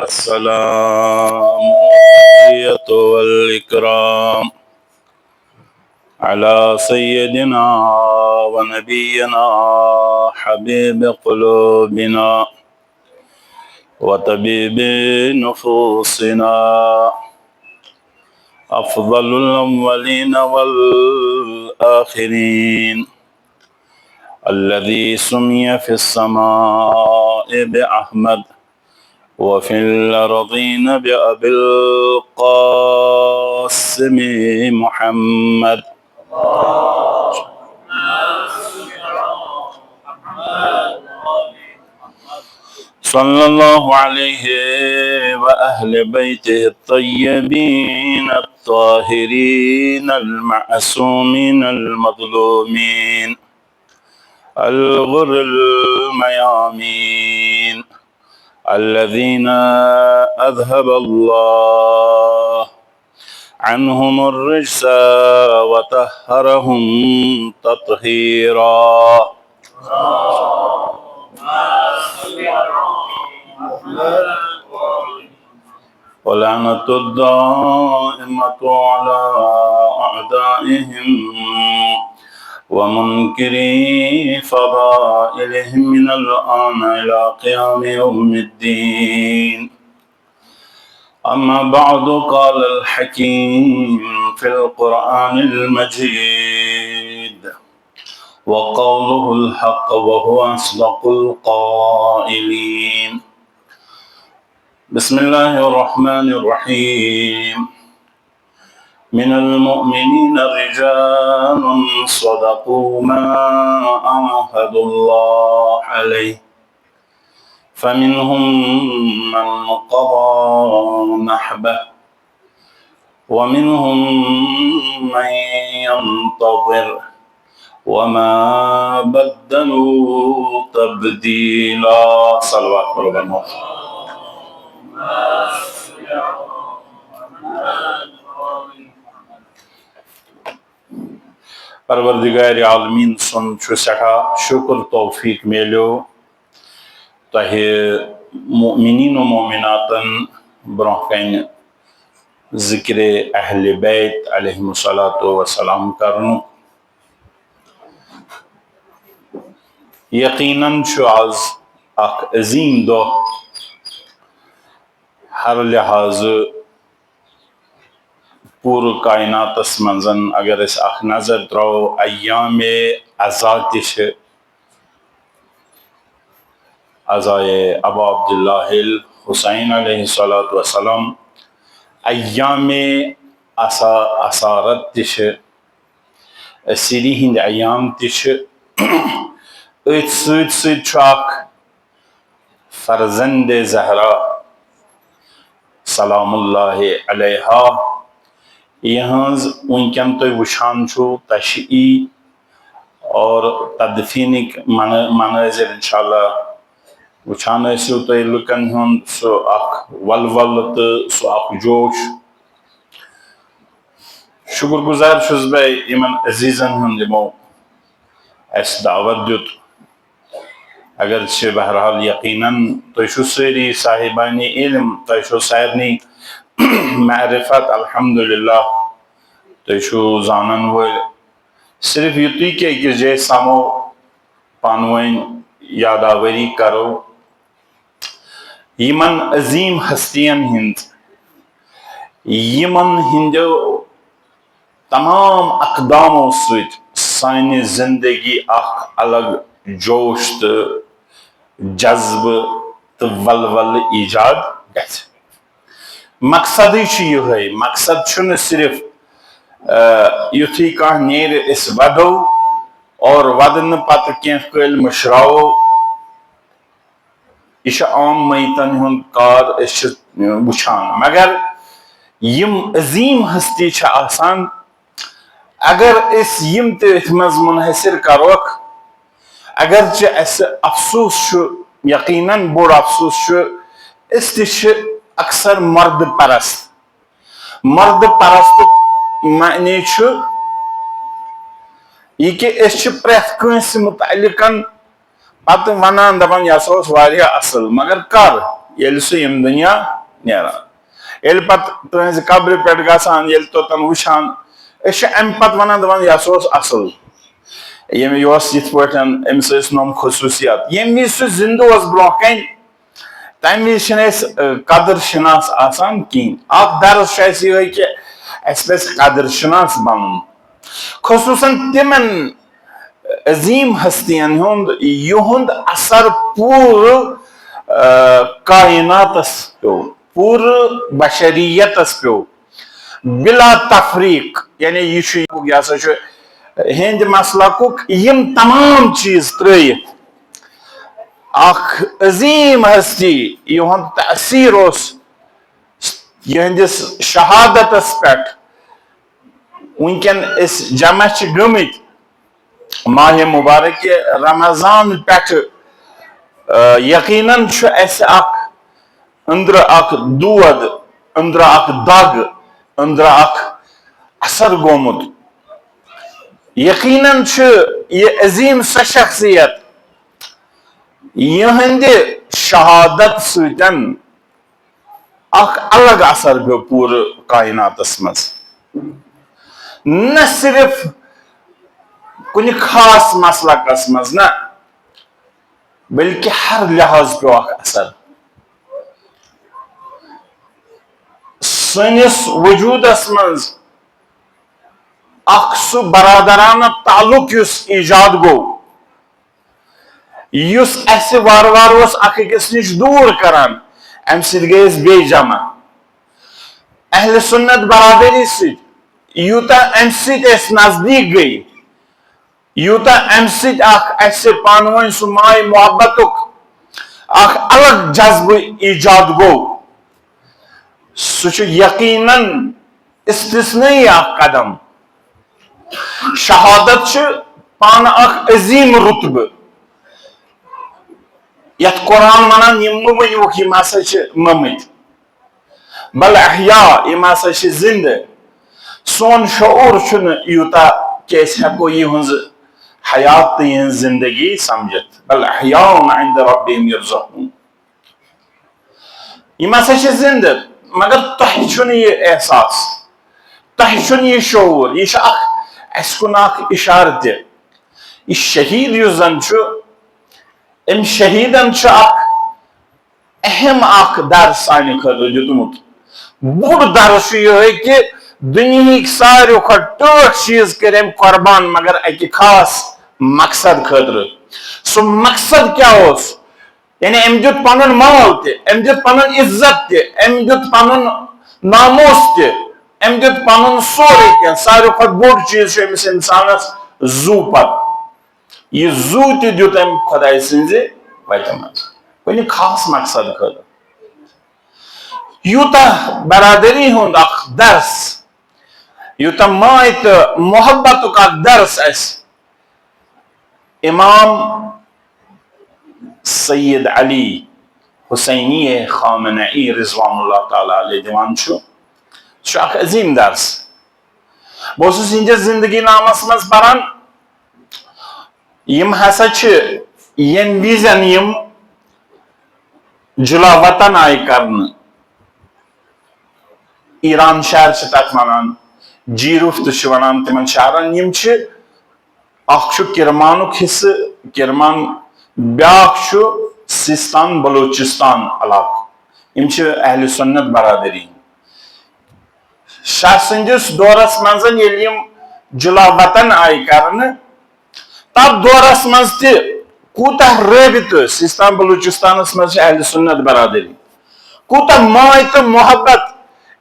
السلام والإكرام على سيدنا ونبينا حبيب قلوبنا وطبيب نفوسنا أفضل الأولين والآخرين الذي سمي في السماء بأحمد وفي الأرضين بأبي القاسم محمد صلى الله عليه وأهل بيته الطيبين الطاهرين المعصومين المظلومين الغر الميامين الذين أذهب الله عنهم الرجس وطهرهم تطهيرا ولعنة الدائمة على أعدائهم ومنكري فضائلهم من الآن إلى قيام يوم الدين. أما بعد، قال الحكيم في القرآن المجيد وقوله الحق وهو أصدق القائلين. بسم الله الرحمن الرحيم. من المؤمنين رجال صدقوا ما عاهدوا الله عليه فمنهم من قضى نحبه ومنهم من ينتظر وما بدلوا تبديلا. صلوات الله. پروردگار عالمین سن سٹھا شکر توفیق میلو تہ مؤمنین و مومناتن برہ کن ذکر اہل بیت علیہم الصلاۃ والسلام کرن. یقیناً آز اخ عظیم دہ ہر لحاظ پور کائنات منزن اگر اس اخ نظر ترو ایام عزا تش عزائے ابا عبداللہ الحسین علیہ الصلاۃ والسلام ایام اسارت تش سری ہند ایام تش ات سیت اخ فرزند زہرا سلام اللہ علیہا یہاں ونکن تو وچھان چھو تشیع اور تدفینک مناظر انشاءاللہ وچھان ایسو تو لکن ہن سو اخ ولول تو سو اخ جوش. شکر گزار چھس بے یمن عزیزن ہن یمو اس دعوت دیت. اگرچہ بہرحال یقیناً تو سری صاحبانی علم تو سارنی معرفت الحمدللہ تو زانن وہ صرف یوتی کہ أکس جائے سمو پانوین یاداوری کرو یمن عظیم ہستین ہند یمن ہندو تمام اقداموں سۭتۍ سانہِ زندگی اخ الگ جوش تو جذب تو ولول ایجاد گژھِ. مقصد یہ مقصد چھُنہٕ صرف یُتھُے کانٛہہ نیرِ أسۍ ودو اور ودنہٕ پتہٕ کینٛہہ کٲلۍ مٔشراوو. یہ چھُ عام میتن ہُنٛد کار أسۍ چھِ وٕچھان مگر یم عظیم ہستی چھِ آسان اگر أسۍ یم تہِ أتھۍ منٛز منحصر کروکھ اگرچہ اسہِ افسوس چھُ یقیناً بوڑ افسوس چھُ أسۍ تہِ چھِ اکثر مرد پرست. مرد پرستُک معنی چھُ یہ کہ اس پریت کنس متعلقن پتہ ونان دپان یہ سا واریاہ اصل مگر کر یل سہ یم دنیا نیران یل پتہ تہذ قبر پہ گژھان یل توتن وچھان اس ام پتہ ونان دپان یہ سا اصل یہ یت پہ امس نم خصوصیات یم وز سہ زندہ برو کن تمہ وز قدر شناس آسان کہین اخ درس یہ کہ اس پہ قدر شناس بنن خصوصاً تمن عظیم ہستین ہند اثر پور کائناتس پو پور بشریتس پو بلا تفریق یعنی یہ سا ہند مسلک یم تمام چیز ترائت اخ عظیم ہستی یہند تاثیر یہندس شہادتس پہ ونکن اس جمع گمت ماہ مبارک رمضان پہ یقیناً اس اندر اخ دود اندر اخ دگ اندر اخ اثر گومت یقیناً یہ عظیم سا شخصیت یہند شہادت ستن اخ الگ اثر پیو پور کائناتس مز نہ صرف کن خاص مسلکس مز نہ بلکہ ہر لحاظ پیو اخ اثر سنس وجودس مز اخ سہ برادرانہ تعلق اس ایجاد گو اس اسہ وار وار اخ أکس نش دور کران ام سۭتۍ گٔے أسۍ بیٚیہِ جمع اہل سنت برادری سۭتۍ یوٗتاہ ام سۭتۍ أسۍ نزدیٖک گٔے یوٗتاہ ام سۭتۍ اکھ اسہِ پانہٕ ؤنۍ سُہ ماے محبتُک اکھ الگ جذبہٕ ایجاد گوٚو سُہ چھُ یقیناً استثنائی اکھ قدم شہادت چھِ پانہٕ اکھ عظیم رتبہ یتھ قرآن ونان یم مہ ؤنِوُکھ یم ہسا چھِ مٔمٕتۍ بل احیا یم ہسا چھِ زندٕ سون شعور چھُنہٕ یوٗتاہ کہ أسۍ ہٮ۪کو یِہنٛز حیات تہٕ یِہنٛز زندگی سمجھتھ بل احیا عند ربہم یرزقون یم ہسا چھِ زندٕ مگر تۄہہِ چھُنہٕ یہِ احساس تۄہہِ چھُنہٕ یہِ شعور یہِ چھُ اکھ اسہِ کُن اکھ اشارٕ تہِ یہِ شہیٖد یُس زن چھُ ام شہیدن اخ اہم اخ درس سانہ خاطر دیتمت بوڑ درس یہ کہ دنہک ساروی کھۄتہٕ ٹٲٹھ چیز کر ام قربان مگر اکہ خاص مقصد خاطر سہ مقصد کیا اس یعنی ام دیت پنن مال تہ ام دیت پنن عزت تہ ام دیت پنن ناموس تہ ام دیت پنن سورے کینٛہہ ساروی کھۄتہٕ بوڑ چیز امس انسانس زو پت یہ زو تہ دیت ام خداے سنزِ وتہِ منٛز کُنہِ خاص مقصد خٲطرٕ یوٗتاہ برادری ہُنٛد اکھ درس یوٗتاہ ماے تہٕ محبتُک اکھ درس اسہِ امام سید علی حسینی خامنئی رضوان اللہ تعالیٰ علیہ دِوان چھُ سُہ چھُ اکھ عظیٖم درس بہٕ اوسُس یِہنٛدِس زندگی نامس منٛز پران یم ہسا چھِ ییٚمہِ وِزٮ۪ن یم جلا وطن آیہِ کرنہٕ ایران شہر چھِ تتھ ونان جیٖرُف تہِ چھِ ونان تِمن شہرن یم چھِ اکھ چھُ کرمانُک حصہٕ کرمان بیاکھ چھُ سیستان بلوچستان علاقہٕ یم چھِ اہل سنت برادری شاہ سٕنٛدِس دورس منٛز ییٚلہِ یم جلا وطن آیہِ کرنہٕ تب دورس مز تہ کوتاہ رٲبطہٕ سیستان بلوچستانس مز اہل سنت برادری کوتاہ ماے تہٕ محبت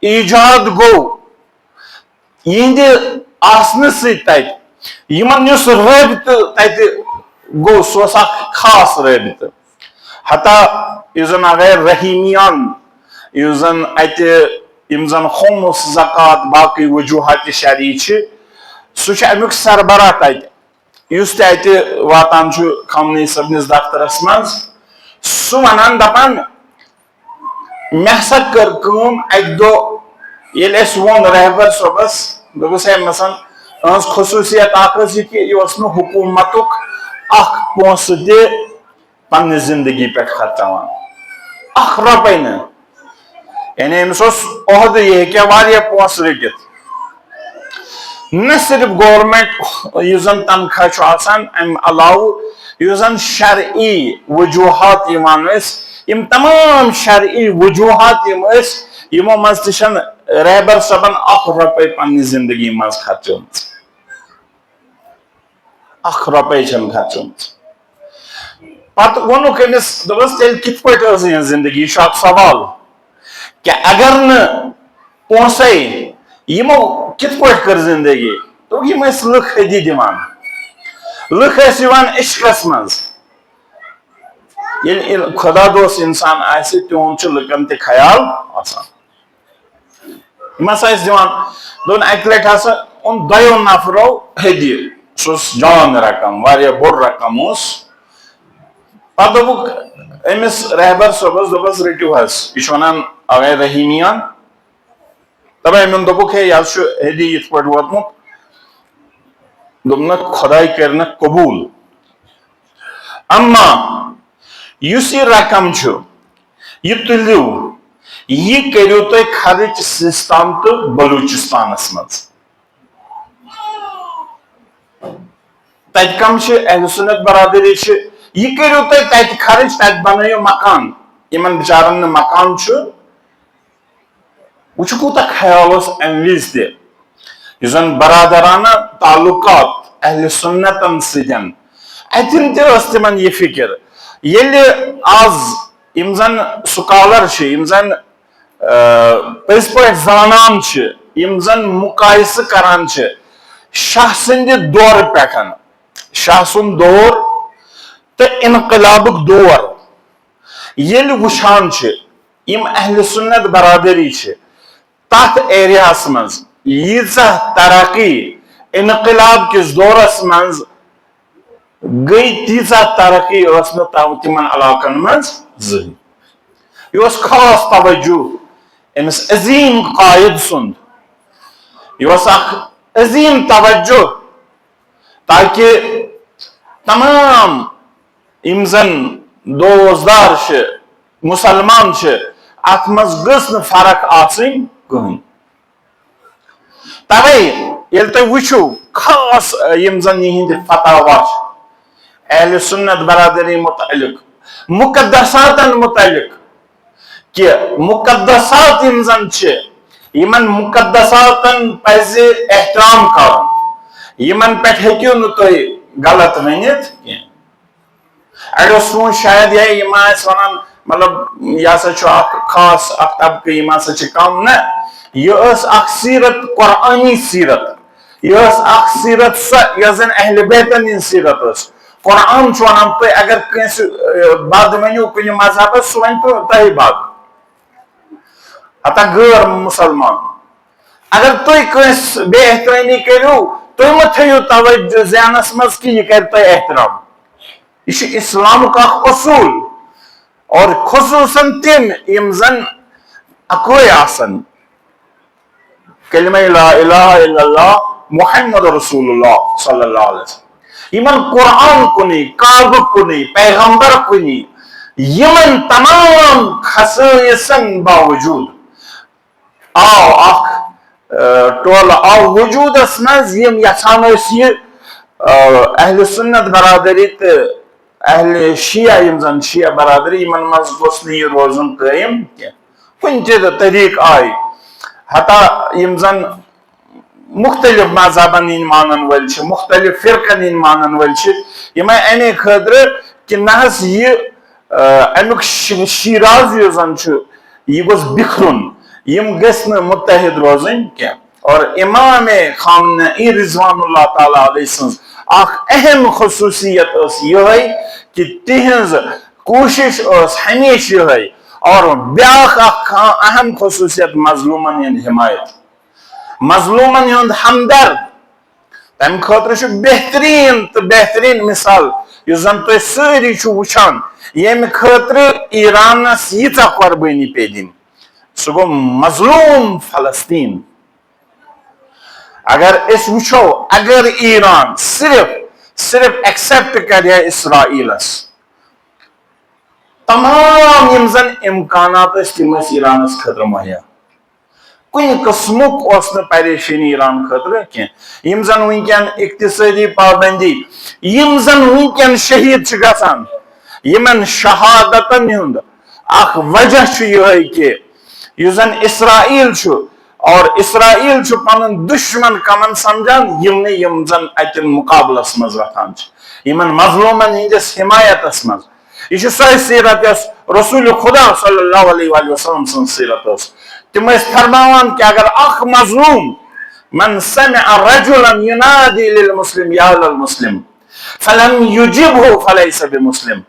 ایجاد گوٚو یہندِ آسنہٕ سۭتۍ تتہِ یمن یُس رٲبطہٕ تتہِ گوٚو سُہ اوس اکھ خاص رٲبطہٕ حتیٰ یُس زن غیر رحیمیان یُس زن اتہِ یم زن خُمُس زکات باقٕے وجوہات شرعی چھِ سُہ چھُ امیُک سربراہ تتہِ یُس تہِ اتہِ واتان چھُ خامنئی صٲبنِس دفترس منٛز سُہ ونان دپان مےٚ ہسا کٔر کٲم اکہِ دۄہ ییٚلہِ اسہِ ووٚن رہبر صٲبس دوٚپُس ہے مثلاً خصوصیت یہ حکومت پونس پنہ زندگی پہ خرچان روپے نا یعنی امس عہدہ یہ پونس رٹت نہ صرف گورنمنٹ زن تنخواہ ام علاوہ زن شرعی وجوہات یم تمام شرعی وجوہات یمو مز رہبر صبن روپے پنہ زندگی مز خرچم روپے خرچم پتہ وونک امس دس تیل کت پہ زندگی یہ سوال کہ اگر نا پونسے یمو کت پہ کر زندگی تو یم لکھ ہدی دان لکھ عشقس مز خدا دوست انسان تہد لکن تہ خیال دون اکہ لٹہ ہسا ان دو نفرو ہدی سہ جان رقم بوڑ رقم پتہ دک امس رہبر صبس دس رٹو حس یہ ونان اوے رحیمیان دپا امن دپک ہے یہ ہدی یت پہ ووتمت دپنک خدائی کرن قبول اما اس یہ رقم یہ تلیو یہ کرو تھی خرچ سستان تو بلوچستانس مز تت کم اہل سنت برادری یہ کرو تھی تت خرچ تت بنو مکان ان بچارن مکان وہ کوتا خیال ام وز تن برادرانہ تعلقات اہل سنتن ستن اتن تمن یہ فکر یل آز یم زن سکالر یم زن پز پہ زانان یم زن مقایسہ کران شاہ سند دور پہ شاہ سند دور تو انقلابک دور یل وچھان یم اہل سنت برادری تات ایریاس مز ییژہ ترقی انقلاب کس دورس مز گئی تیزہ ترقی تمن علاقن مز زہن یہ خاص توجہ امس عظیم قائد سند یہ عظیم توجہ تاکہ تمام یم زن دوزدار مسلمان ات مز گژھ فرق آسن کہین توے یل تھی وچھو خاص یم زن یہند فتاوا اہل سنت برادری متعلق مقدساتن متعلق کہ مقدسات یم زن یمن مقدساتن پز احترام کرن یمن پہ ہیکو نہ تھی غلط ونت کی اڑو سون شاید یہ ونان مطلب یہ سا خاص طبقہ یم ہسا کم نا یہ سیرت قرآنی سیرت یہ سیرت سا زن اہل بیتن ہند سیرت قرآن ونان تھی اگر کنس بد ونو کن مذہب سہ ون تو تہ بد حتہ غیر مسلمان اگر تھی کنس بے احترامی کرو تھی مہ تھو توجہ ذہنس مز کہ یہ کر تہ احترام یہ اسلامک اصول اور خصوصاً تم یم زن اکوے آسن کلمہ لا الہ الا اللہ محمد رسول اللہ صلی اللہ علیہ وسلم یمن قرآن کنی کعبہ کنی پیغمبر کنی یمن تمام خصائصن باوجود آو اخ ٹول آو وجودس مز یم یژھان یہ اہل سنت برادری تو اہل شیعہ یم زن شیعہ برادری یمن مز گوس یہ روزن قائم کی کن طریق آئی حتہ یم زن مختلف مذہبن ہند مانن ول مختلف فرقن ہند مانن ول یم امے خاطر کہ نہ یہ امیک شیراز یہ زن یہ گوس بکھرن یم گژھ نہ متحد روزن کی اور امام خامنئی رضوان اللہ تعالی علیہ سنز اخ اہم خصوصیت یہ کہ تہذ کوشش ہمیشہ یہ اور بیاکھ اہم خصوصیت مظلومن ہند حمایت مظلومن ہند ہمدرد تمہ خاطر بہترین تو بہترین مثال اس زن تھی ساری وچھان یم خاطر ایرانس ییژہ قربانی پی دن سہ گو مظلوم فلسطین اگر اس وچھو اگر ایران صرف ایکسپٹ کرے اسرائیلس تمام یم زن امکانات تم ایرانس خطر مہیا کن قسمک پریشانی ایران خطر کی یم زن ونکن اقتصادی پابندی یم زن ونکن شہید گژھان یمن شہادتن ہند اخ وجہ یہ کہ یس زن اسرائیل اور اسرائیل پن دشمن کمن سمجھان یم زن اتن مقابلس مز وتھان یمن مظلومن ہندس حمایتس مز یہ سو سیرت رسول خدا صلی اللہ علیہ وآلہ وسلم سن سیرت تم فرماوان کہ اگر اخ مظلوم من سمع رجلا ینادی للمسلم یا للمسلم فلم یجبه فلیس بمسلم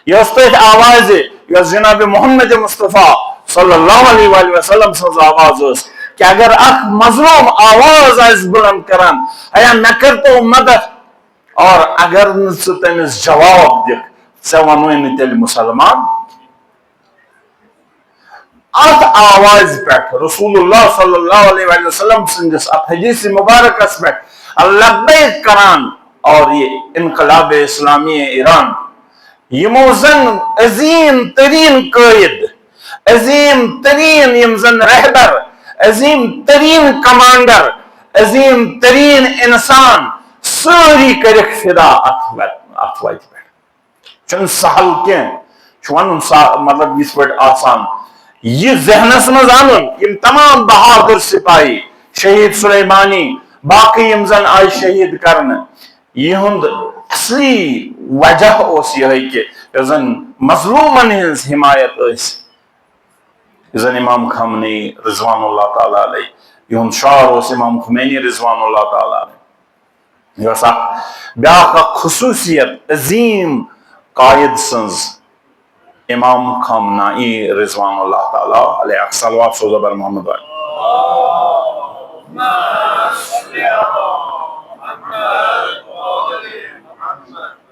یہ اس آواز یہ جناب محمد مصطفیٰ صلی اللہ علیہ وآلہ وسلم سن آواز اس کہ اگر اخ مظلوم آواز آئیس بلند کران ایا میں کرتا ہوں مدد اور اگر تمس جواب دکھ سے ونوین تیل مسلمان ات آواز پیٹھ رسول اللہ صلی اللہ علیہ وآلہ وسلم سندس ات حدیث مبارک اس پیٹھ لبیک کران اور یہ انقلاب اسلامی ایران یمو زن عظیم ترین قائد عظیم ترین یم زن رہبر عظیم ترین کمانڈر عظیم ترین انسان ساری کرک فدا ات وائد پیٹھ چن سہل کین مطلب اس پہ آسان یہ ذہنس مز ان یم تمام بہادر سپاہی شہید سلیمانی باقی یم زن آئی شہید کرن یہند اصلی وجہ اس یہ کہ زن مظلومن ہنز حمایت اس زن امام خمینی رضوان اللہ تعالی علیہ یہند شعر اس امام خمینی رضوان اللہ تعالی علیہ یہ بیاکھ خصوصیت عظیم قائد سنز امام خامنائی رضوان اللہ تعالی علیہ صلوات سوزہ بر محمد علیہ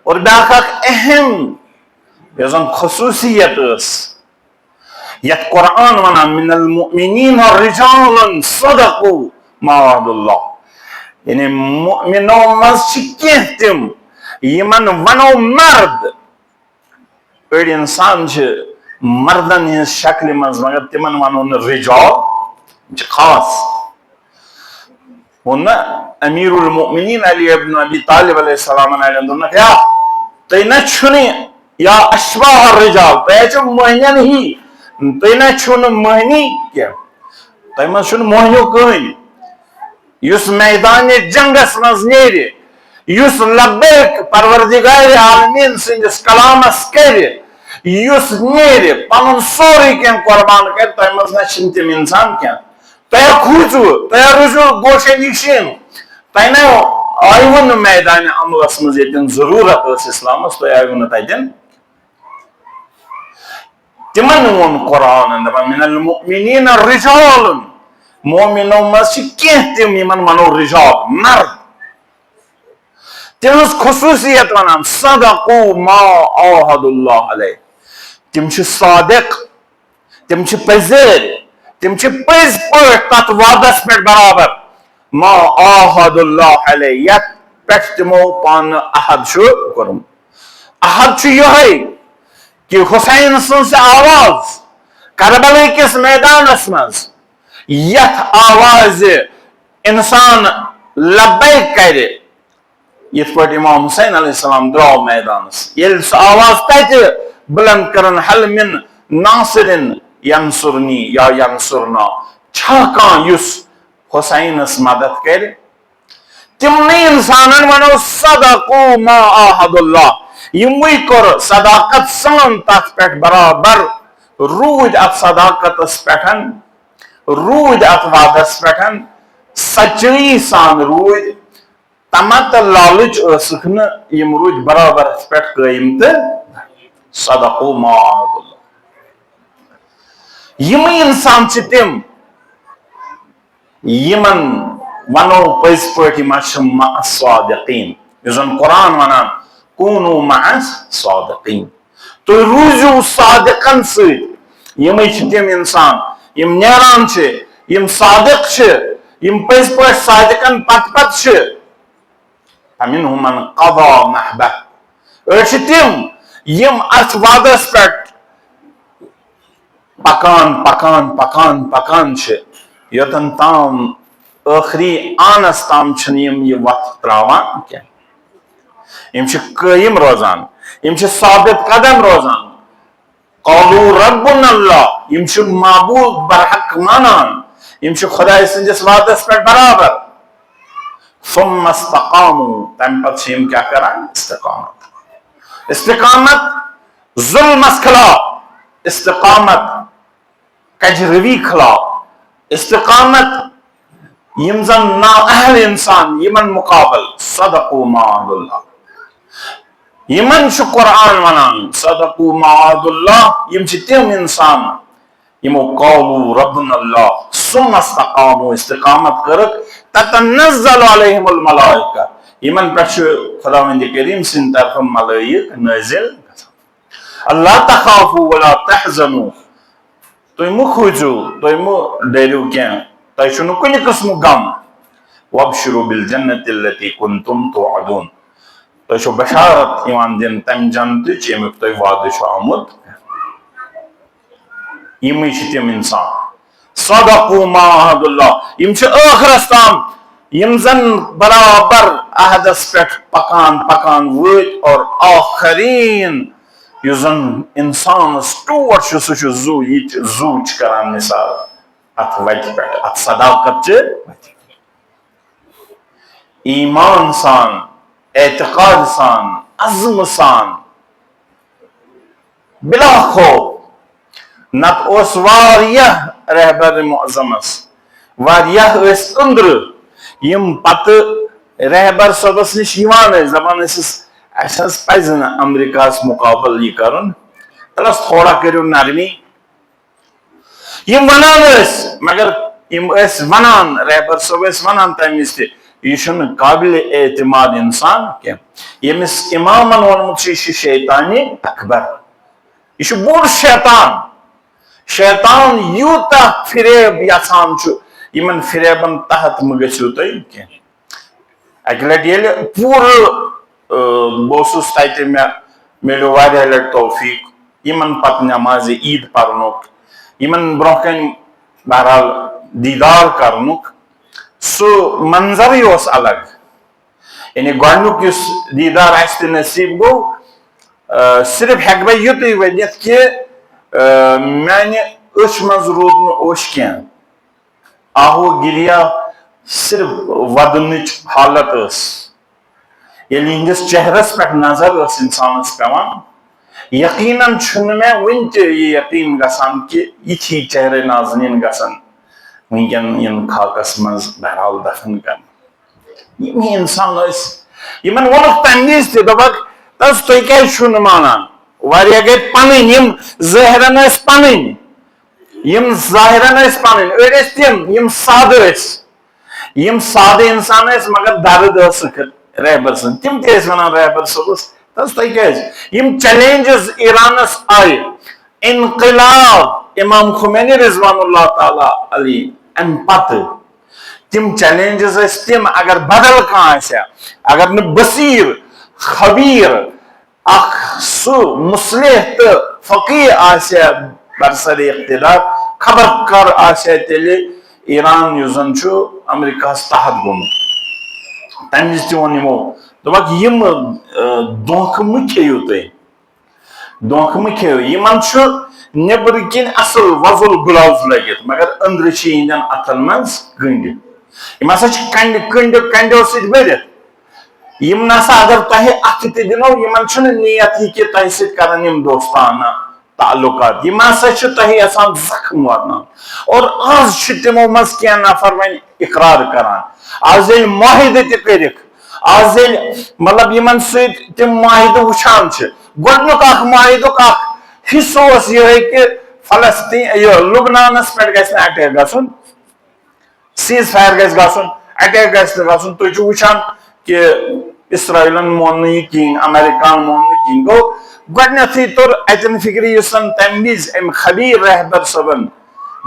اور بیاکھ اہم یزن خصوصیت اس یت قرآن ونا من المؤمنین رجال صدقوا ما وعد اللہ یعنی مؤمنوں مز چکیں تم یمن ونو مرد اڑ انسان مردن ہز شکل مز مگر تمن ون رجال خاص ون امیر المؤمنین علی ابن ابی طالب علیہ السلام کیا تھی نہ چھنی یا اشباہ الرجال تھی مہنین ہی تھی نہ چھن مہنی کیا تھی مز چھن مہنیو کہین یس میدان جنگس مز نیر یس لبیک پروردگار عالمین سندس کلامس کر یس نیر پن سوری کین قربان کر تہ مز نہ تم انسان کیا تہ کھوچو تہ روزو گوشے نشین تہ نہ آئیون میدان عملس مز یتن ضرورت اس اسلامس تہ آئیون تتن تمن ون قرآن من المؤمنین رجال مومنوں مز کینہ تم یمن ونو رجال مرد تمس خصوصیت ونان صدقوا ما عاهد اللہ علیہ تم صادق تم پزر تم پز پٹ تت وعدس پہ برابر ما عاهد اللہ علیہ یت پہ تمو پان عہد کورم عہد یہ کہ حسین سن سے آواز کربلا کس میدانس مز یت آواز انسان لبیک کرے یت پٹ امام حسین علیہ السلام درو میدانس یل سہ آواز تت بلند کرن حل من ناصر ینصرنی یا ینصرنا چھا کان یس حسینس مدد کر تمنی انسانن ونو صدقوا ما عاهد اللہ یموی کر صداقت سان تت پہ برابر رود ات صداقت پٹھن رود ات وعدس پٹھن سچائی سان رود تمت لالچ اسک یم رود برابر ات پہ قائم تو صدقوا ما عاهد اللہ یم انسان تم یمن ونو پز پہ مع الصادقین یزن قرآن ونان کونوا مع الصادقین تو روزو صادقن ست یم تم انسان یم نیران یم صادق یم پز پہ صادقن پت فمنهم من قضى نحبه تم یم ات وعدس پہ پکان یوتن تام آخری آنس تام یم یہ وت تراوان کی یم قائم روزان یم ثابت قدم روزان قالوا ربنا اللہ یم معبود برحق مانان یم خدا سندس وعدس پہ برابر ثم استقاموا تم پتہ یم کیا کران استقامت ظلم خلاف استقامت کجروی خلاف استقامت یم زن نااہل انسان یمن مقابل صدقوا ما عهد اللہ یمن قرآن ونان صدقوا ما عهد اللہ یم تم انسان یمو قالوا ربنا اللہ ثم استقاموا استقامت کرک تتنزل علیہم الملائکہ یمن پر خداوند کریم سند طرف ملائک نازل اللہ تخافوا ولا تحزنوا تُہۍ مہٕ کھوٗژِو تُہۍ مہٕ ڈٔرِو کینٛہہ تۄہہِ چھُنہٕ کُنہِ قٕسمُک غم وابشروا بالجنة التي كنتم توعدون تۄہہِ چھو بشارت یِوان دِنہٕ تمہِ جنتٕچ ییٚمیُک تۄہہِ وعدٕ چھُ آمُت یِمٕے چھِ تِم انسان صدقوا ما عهد اللہ یم چھِ ٲخرس تام یم زن برابر عہدس پٮ۪ٹھ پکان وٲتۍ اور آخرین یُس زن انسانس ٹوٹ سہ زو یہ زو کران مثال ات وتہ پہ ات صداقت ایمان سان اعتقاد سان عزم سان بلا خوف نت اس واریاہ رہبر معظمس واریاہ اس اندر یم پتہ رہبر صبس نش دپان اسس پز نا امریکہ مقابل یہ کرن تلس تھوڑا کرو نرمی یم ونان مگر یم ونان رہبر صاحب ونان تم وز تہ یہ قابل اعتماد انسان کی یمس امامن وونمت یہ شیطان اکبر یہ بوڑ شیطان یوتہ فریب یژھان یمن فریبن تحت مہ گژھو تھی کی اکہ لٹہ ییٚلہِ پورٕ بہس تتہ ملو واریاہ لٹہ توفیق یمن پتہ نماز عید پرنک یمن برہ کن بہرحال دیدار کرنک سہ منظر اس الگ یعنی گۄڈنیُک یُس دیدار اسہ تہ نصیب گو صرف ہیٚکہٕ بہٕ یُتُے ؤنِتھ کہ میانہ أچھ منٛز روٗد نہٕ اوٚش کینٛہہ آہو گریا صرف ودنٕچ حالت ٲس ییٚلہِ یِہنٛدِس چہرس پٮ۪ٹھ نظر ٲس انسانس پیوان یقیناً چھُنہٕ مےٚ وُنہِ تہِ یہِ یقیٖن گژھان کہ یِتھی چہرے ناظریٖن گژھن وٕنکٮ۪ن یِن خاکس منٛز بہرحال دفن کرنہٕ یِم انسان ٲسۍ یِمن ووٚنُکھ تمہِ وِزِ تہِ دوٚپکھ تس تُہۍ کیازِ چھِو نہٕ مانان واریاہ گٔے پنٕنۍ یِم ظٲہرن ٲسۍ پنٕنۍ یم ظاہرن پنٕنۍ أڑۍ ٲسۍ تِم یم سادٕ انسان ٲسۍ مگر درد ٲسکھ رہبر سن تم تہ ونان رہبر صبس تس تھی کیٛازِ یم چیلنجز ایرانس آئی انقلاب امام خمینی رضوان اللہ تعالی علی ام پتہ تم چیلنجز ٲسۍ تم اگر بدل کانٛہہ آسہِ ہا اگر نہٕ بصیر خبیر اخ سُہ مصلح تہٕ فقیح آسہِ ہا برسر اقتدار خبر کر آسہِ ہا تیٚلہِ ایران یُس زن چھُ امریکہس تحت گوٚمُت تمہِ وِزِ تہِ ووٚن یِمو دوٚپکھ یِم دھوکہٕ مہٕ کھیٚیِو تُہۍ دھوکہٕ مہٕ کھیٚیِو یِمن چھُ نیٚبرٕ کِنۍ اصل وۄزُل گلاوز لٲگِتھ مگر أنٛدرٕ چھِ یِہنٛدٮ۪ن اتھن منٛز کنڈِ یِم ہسا چھِ کنڈیو سۭتۍ بٔرِتھ یِم نسا اگر تۄہہِ اتھٕ تہِ دِنو یِمن چھُنہٕ نیت یہِ کہِ تۄہہِ سۭتۍ کرن یِم دوستانہ تعلقات یِم ہسا چھِ تۄہہِ یژھان زخم واتناوُن اور آز چھِ تِمو منٛز کینٛہہ نفر وۄنۍ اقرار کران آز ییٚلہِ معاہدٕ تہِ کٔرِکھ آز ییٚلہِ مطلب یِمن سۭتۍ تِم معاہدٕ وٕچھان چھِ گۄڈنیُک اکھ معاہدُک اکھ حصہٕ اوس یِہوٚے کہِ فلسطیٖن یہِ لُبنانس پٮ۪ٹھ گژھِ نہٕ اٹیک گژھُن سیٖز فایر گژھِ گژھُن اٹیک گژھِ نہٕ گژھُن تُہۍ چھِو وٕچھان کہ اسرائیلن مون نہٕ یہِ کِہیٖنۍ امریکہن مون نہٕ کِہیٖنۍ گوٚو گۄڈنیتھٕے توٚر اتٮ۪ن فِکرِ یُس زن تمہِ وِزِ امہِ خبیٖر رہبر صٲبن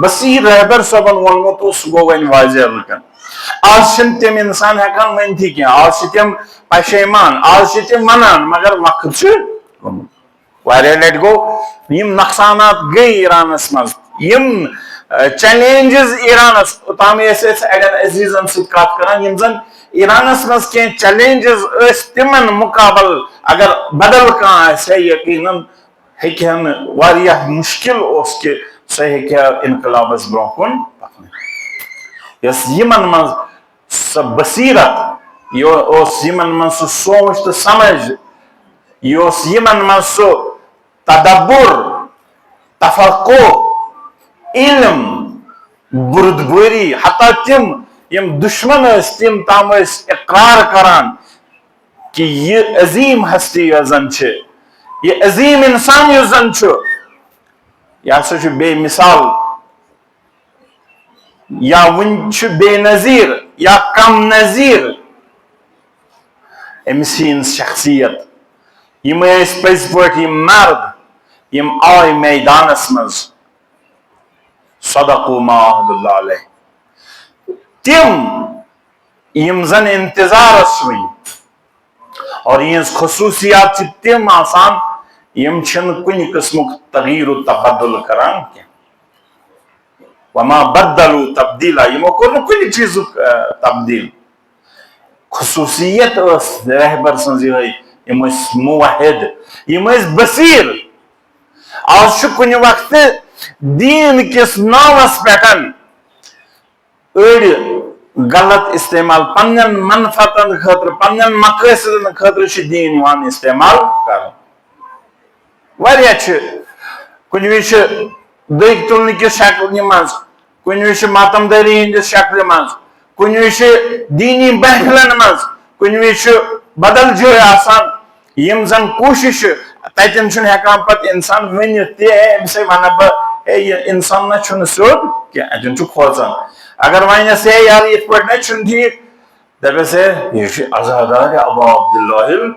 بصیٖر رہبر صٲبن ووٚنمُت اوس سُہ گوٚو وۄنۍ واضح لُکن آج تم انسان ہیکان ونتھی کی آج تم پشیمان آج تم ونان مگر وقت واریاہ لٹ گو یم نقصانات گئی ایرانس مز یم چیلنجز ایرانس اوتام اڑین عزیزن ست کت کران یم زن ایرانس مز کی چیلنجز تمن مقابل اگر بدل کان آسہ یقیناً ہن واریاہ مشکل اس کہ سہ انقلابس برو کن پکن یس یمن مز سہ بصیرت یمن مز سہ سوچ تو سمجھ یس یمن مز سہ تدبر تفقع علم بردباری حتیٰ تم یم دشمن تم تام اقرار کران کہ یہ عظیم ہستی یس زن یہ عظیم انسان یس زن یہ ہسا بے مثال یا ون بے نظیر یا کم نظیر امس شخصیت یم پز پہ مرد یم آئی میدانس مز صدقوا ما عہد اللہ علیہ تم یم زن انتظارس ون اور یہ خصوصیات تم آسان یم چھن کن قسم تغیر و تبدل کران کی وما بدلوا تبدیلا یمو کور کن چیز تبدیل خصوصیت رہبر سن یم موحد یم بصیر آج کن وقت دین کس ناوس پہ غلط استعمال پن منفتن خاطر پن مقاصد خاطر دین استعمال کر کن وز دگ تلنے کس شکل مز کن وز ماتم داری ہندس شکل مز کن وز دینی محفلن مز کن وز بدل جائے آسان یم زن کوشش تتن ہیکان پتہ انسان ونت امس ون بہ انسان نہ سیود کی اتن کھوژان اگر ونس یار یہ پہ نہ ٹھیک دپس یہ عزادار ابا عبداللہ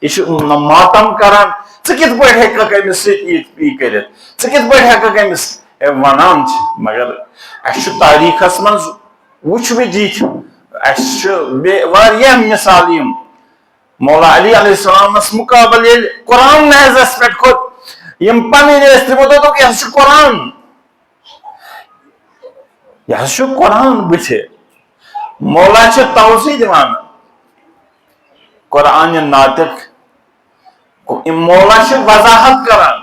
حسین یہ ماتم کران کت پہ ہیکھ امس یہ کرت کت پہ ہیکھ امس ونان مگر اس تاریخس مز وچ بھی دت اس مثال مولا علی علیہ السلام مقابل یل قرآن محضس پہ کھوت یم پن تمو دوک یہ قرآن یہ قرآن بتھ مولا توضیح دان قرآن ناطق مولا وضاحت کران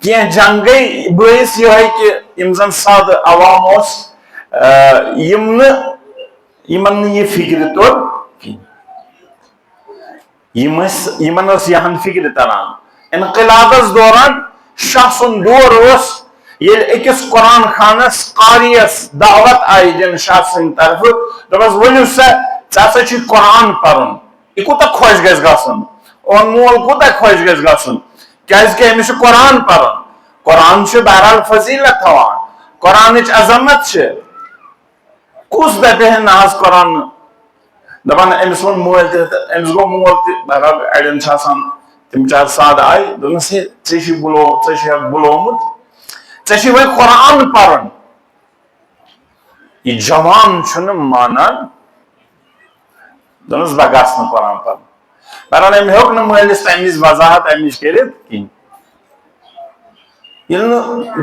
کی جنگ گئی باعث یہ کہ یم زن ساد عوام یمن یہ فکر توڑ یمن یہن فکر تران انقلابس دوران شاہ سن دور یل اکس قرآن خانس قاریس دعوت آئی دن شاہ سن طرف دپس ورنو سا ژا چھ قرآن پرن یہ کوتا خوش گژھِ گژھن اون مول کوتا خوش گژھِ گژھن کیاز کہ امس قرآن پرن قرآن بہرحال فضیلت تھوان قرآنچ عظمت کس دپہ ناز قرآن دپان امس ون مول امس گو مول بہرحال اڑین تم ساد آئی دس ژے بلومت ژے وی قرآن پرن یہ جوان مانان دس بہ گھس قرآن پرن بہرحال ام ہیوک مالس تمہ وضاحت امچ کرت کہین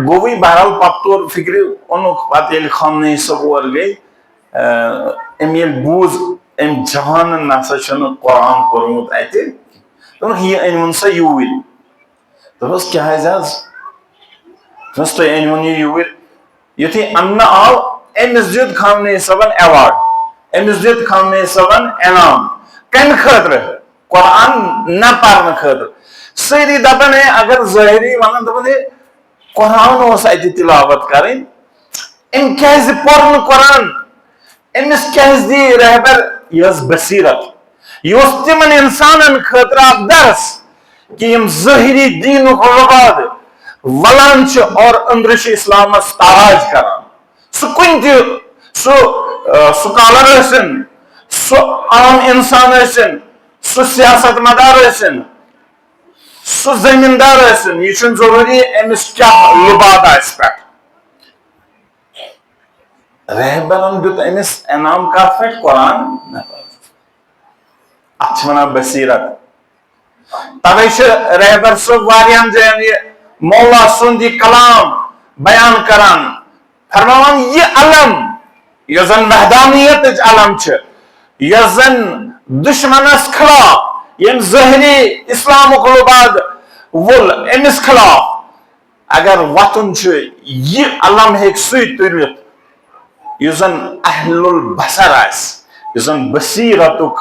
گوی بہرحال پتہ تور فکر اونک پتہ یل خامنہ صاحب اور گئی ام یل بوز ام جوان نسا قرآن کورمت اتہ یہ ان سا یور دس کیا دس تھی ان یہ یور یتھے ان آو امس دیت خامنہ صاحبن ایوارڈ امس دیت خامنہ صاحبن انعام کم خاطر قرآن نہ پرن خاطر سری دپان اگر ظاہری ونان دپان قرآن اس اتہ تلاوت کریں ام کیاز پور قرآن امس کیاز دی رہبر یہ بصیرت یہ تمن انسانن خاطر اخ درس کہ یم ظاہری دین لباد ولان اور اندرش اسلامس تاراج کران سہ کن تہ سکالر ٲسِن سہ عام انسان ٲسِن سہ سیاست مدار ٲسِن سہ زمیندار ٲسِن یہ چھُنہٕ ضروری امس کیا لباد آسہِ پٮ۪ٹھ رہبرن دیت امس انعام کت پہ قرآن ات ونان بصیرت توے رہبر صاحب واریاہن جائن یہ مولا سند یہ کلام بیان کران فرمان یہ علم یہ زن وحدانیت علم یہ زن دشمنس خلاف یم ظاہری اسلام لباد ول امس خلاف اگر وطن یہ علم ہیک سی ترت یہ زن اہل البصر یہ زن بصیرتک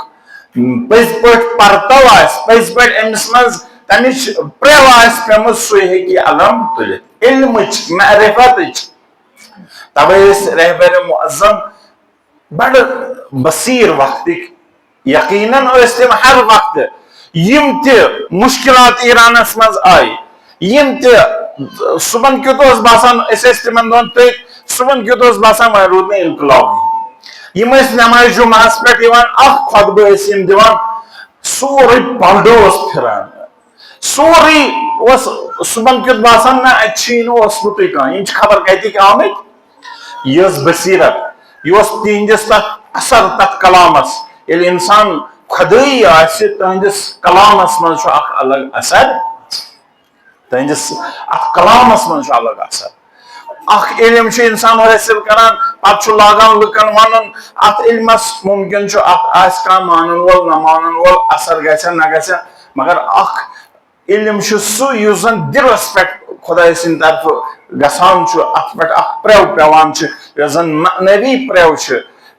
پز پہ پرتو پز پہ امس مز تمچ پریو پیمت سی ہیکہ علم تلت علمچ معرفتچ توے رہبر معظم بڑ بصیر وقتک یقیناً تم ہر وقت یم تہ مشکلات ایرانس مز آئی یم تہ صبح کیت باسان تمن دون تھی صبح کیت باسان وہ رود نا انقلاب یم نماز جمعہس پہ خطبہ دان سوری پلڈو پھران سوری صبح کیت باسان نا اتھی نوسمت کھانا یہ خبر کتک آمت یہ بصیرت یہ تہندس تک اثر تک کلامس یل انسان خدائی تہندس کلامس من الگ اثر تہندس ات کلامس من الگ اثر علم انسان حاصل کران پتہ لاگان لکن ون ات علمس ممکن کان مانن وول نہ مانن وول اثر گھن نہ گھن مگر علم سہ اس زن دلس پہ خدا سند طرف گسان ات پہ پریو پیوان یہ زن معنوی پریو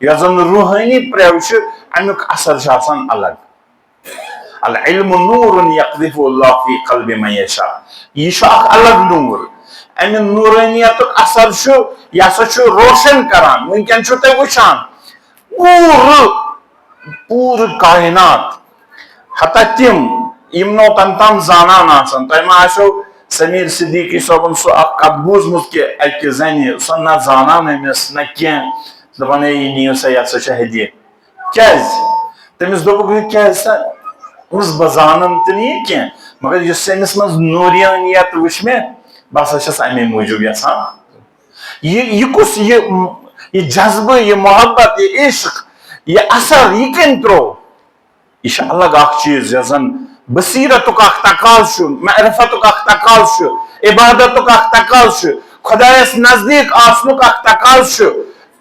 یہ زن روحانی پریو امیک اثر الگ العلم نور یقذف اللہ فی قلب من یشاء یہ الگ نور امہ نورانیت اثر یہ روشن کران ونکن تھی وچان پور کائنات حتیٰ تم یم نو تم تام زانان آسان تہ ما آسو سمیر صدیقی صاحبن سہ کت بوزمت کہ اکہ زنہ سہ نہ زانان امس نہ کی دپان یہ نیو سا یہ سا ہدیہ کیاز تمس دوپک کیاز سا امس بہ زانن تہ نہیں کی مگر اس امس مز نورانیت وچ میں بہ سا چھس امے موجوب یژھان یہ کس یہ جذبہ یہ محبت یہ عشق یہ اثر یہ کن ترو یہ الگ اخ چیز یہ زن بصیرتک اخ تقاض معرفتک اخ تقاض عبادتک اخ تقاض خدایس نزدیک آسنک اخ تقاض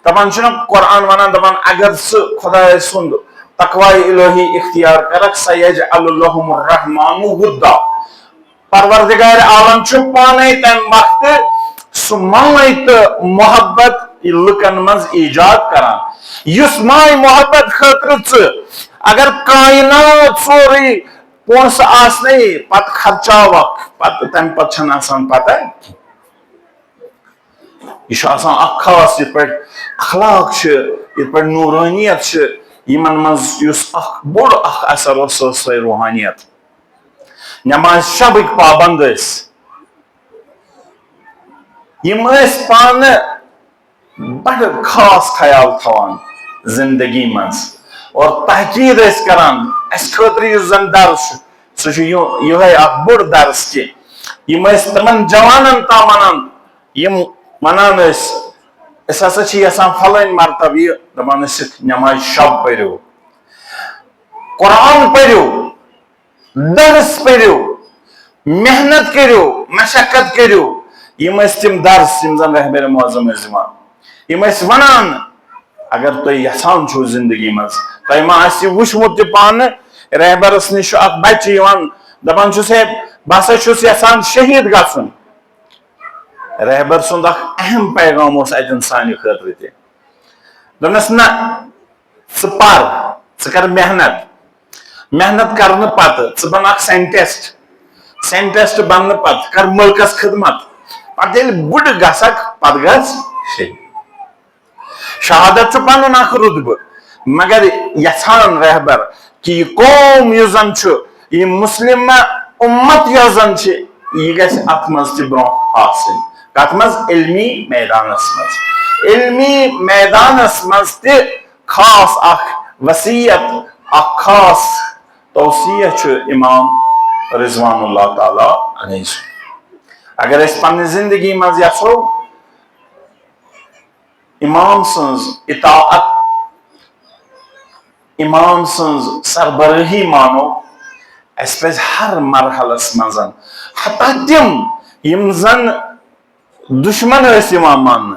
دپان قرآن ونان دپان اگر سہ خدای سند تقوی الہی اختیار کرک سیجعل لهم الرحمن ودا پروردگار عالم پانے تم وقت سہ ماے تو محبت لکن مز ایجاد کران اس ماے محبت خاطر اگر کائنات سوری پونس آسنے پت خرچاوک پت تم پت چھن آسان پتہ یہ آسان اخ خاص یہ پہ اخلاق یہ پہ نورانیت یمن مز اس اخ بوڑ اخ اثر سہ روحانیت نماز شبک پابند یم پان بڑ خاص خیال تھوان زندگی مز اور تحقیق کران اس خاطر اس زن درس سہ یہ بوڑ درس کہ یم تمن جوانن تام ونان یم ونان ہسا یژھان فلٲنۍ مرتبہ یہ دپان نماز شب پٔرِو قرآن پٔرِو درس پٔرِو محنت کٔرِو مشقت کٔرِو یم تم درس یم زن رہبر معظم دِوان یم ونان اگر تھی یژھان چھو زندگی مز تہ ما وچمت تہ پان رہبرس نش اخ بچہ دپان ہے بہ ہسا چھس یژھان شہید گژھن رہبر سند اخ اہم پیغام اس اتن سانہ خاطر تہ دپنس نہ ژٕ پر ژٕ کر محنت کرنے پتہ ژٕ بن اخ سائنٹسٹ بننے پتہ کر ملکس خدمت پتہ ییٚلہِ بُڈٕ گژھکھ پتہ گژھ شہید شہادت چھ پنن اخ رتبہ مگر یژھان رہبر کہ یہ قوم یس زن یہ مسلم امت یس زن یہ گژھِ اتھ مز تہ برونٛہہ آسٕنۍ کتھ مز علمی میدانس مز تہ خاص اخ وصیت اخ خاص توصیہ چھ امام رضوان اللہ تعالی علیہ اگر اس پنہ زندگی مز یژھو امام سنز اطاعت امام سنز سربراہی مانو اس پہ ہر مرحلس مزن حتیٰ تم یم زن دشمن مان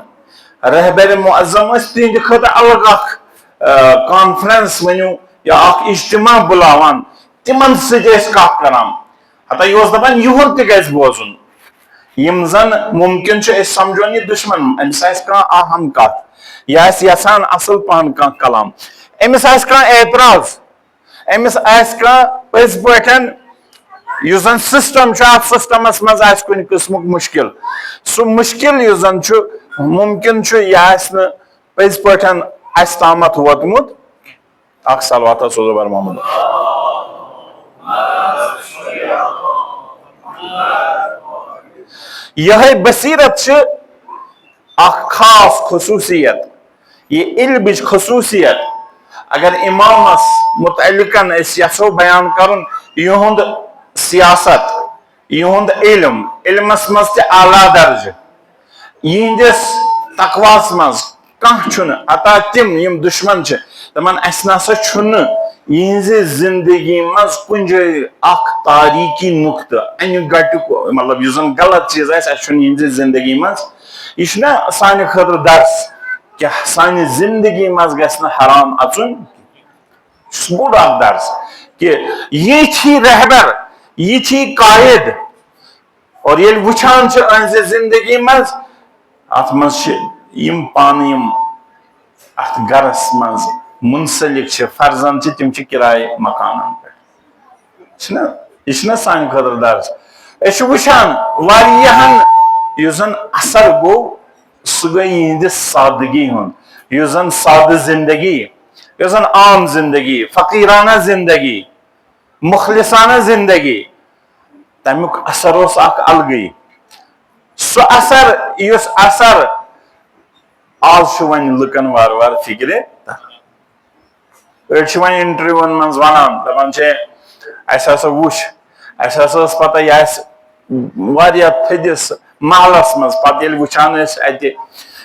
رہبر معظم تہند خطر الگ کانفرنس ونیو یا اجتماع بلاوان تمن ست کران حتیٰ یہ دپان یہن تہ گژھِ بوزن یم زن ممکن سمجھون یہ دشمن امس اہم کت یہ یسان اصل پہن کلام امس اعتراض امس پز پٹھن اس زن سسٹم سسٹمس مز کن قسمک مشکل سہ مشکل اس زن ممکن یہ پز پٹھن اس تامت ووتمت اخ صلوات سوزو بر محمد یہ بصیرت اخ خاص خصوصیت یہ علم خصوصیت اگر امامس متعلقن یسو بیان کرن یہند سیاست یہند علمس مز تہ اعلیٰ درجہ یہندس تقواس مز کھانا عطا تم یم دشمن دپان اس نسا یہز زندگی مز کن جائے اخ تاریخی نقطہ ان گٹک مطلب اس زن غلط چیز یہز زندگی مز یہ سانہ خاطر درس کہ سانہ زندگی مز گژھِ نہٕ حرام اژن بوڑ اخ درس کہ یہ چھی رہبر یہ چھی قائد اور یل وچھان اہز زندگی مز ات مز یم پان یم ات گرس مز منسلک فرزند تم کرائے مکانن پہ یہ سانہ خاطر درس اس وچھان واریاہن اس زن اثر گو سہ گئی یہندس سادگی ہند اس زن سادہ زندگی اس زن عام زندگی فقیرانہ زندگی مخلصانہ زندگی تمیک اثر اس اخ الگی سہ اثر اس اثر آج ون لکن وار وار فکر أڑۍ ون انٹرویون مز ونان دپان اس ہسا وچھ اس ہسا پتہ یہ واریاہ تھدس محلس مز پتہ ییٚلہِ وچھان اتہ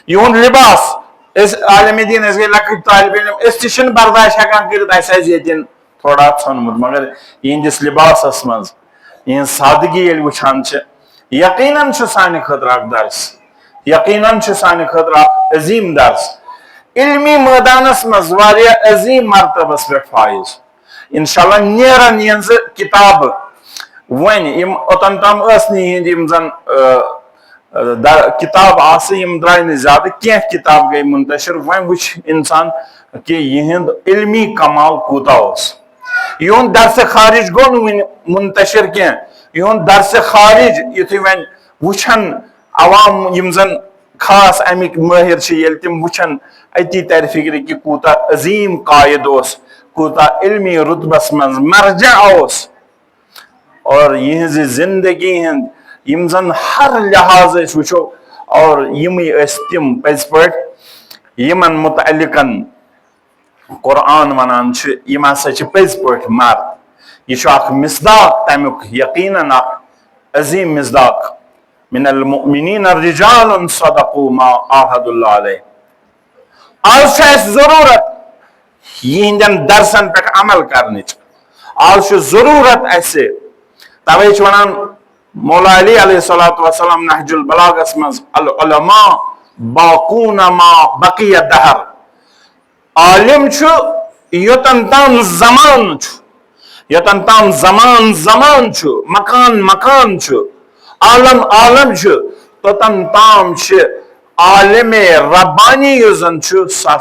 یہند لباس عالم دین گئی لکٹ طالب علم اس تہ برداشت ہیکان کرت اس یتن تھوڑا ژھنمت مگر یہندس لباسس مز یہند سادگی ییٚلہِ وچھان یقیناً سانہ خاطر اخ درس یقیناً سانہ خاطر اخ عظیم درس علمی میدانس مز واریاہ عظیم مرتبس پہ فائز انشاءاللہ نیرن یہ کتاب ون اوتن تام یم زن کتاب درائے نہ زیادہ کی کتاب گئی منتشر ون وچ انسان کہ یہند علمی کمال کوتا یہند درس خارج گو منتشر کی یہند درس خارج یتھے ون وچھن عوام یم زن خاص امک ماہر یل تم وچھن اتی تر فکر کہ کوتا عظیم قائد کوتا علمی رتبس من مرجع اور یہز زندگی ہند یم زن ہر لحاظ وچو اور یمی تم پز پہ یمن متعلقن قرآن ونان یم ہسا پز پہ مرد یہ اخ مصداق تمیک یقیناً اخ عظیم مصداق من المؤمنین رجال صدقوا ما عاهدوا الله علیہ آج ضرورت یہندین درسن پہ عمل کرنے آج ضرورت اسے توے ونان مولا علی علیہ الصلوۃ والسلام نہج البلاغس مز العلماء باقون ما بقی الدہر عالم یوتن تام زمان یوتن تام زمان مکان عالم توتن تام عالم ربانی زن سا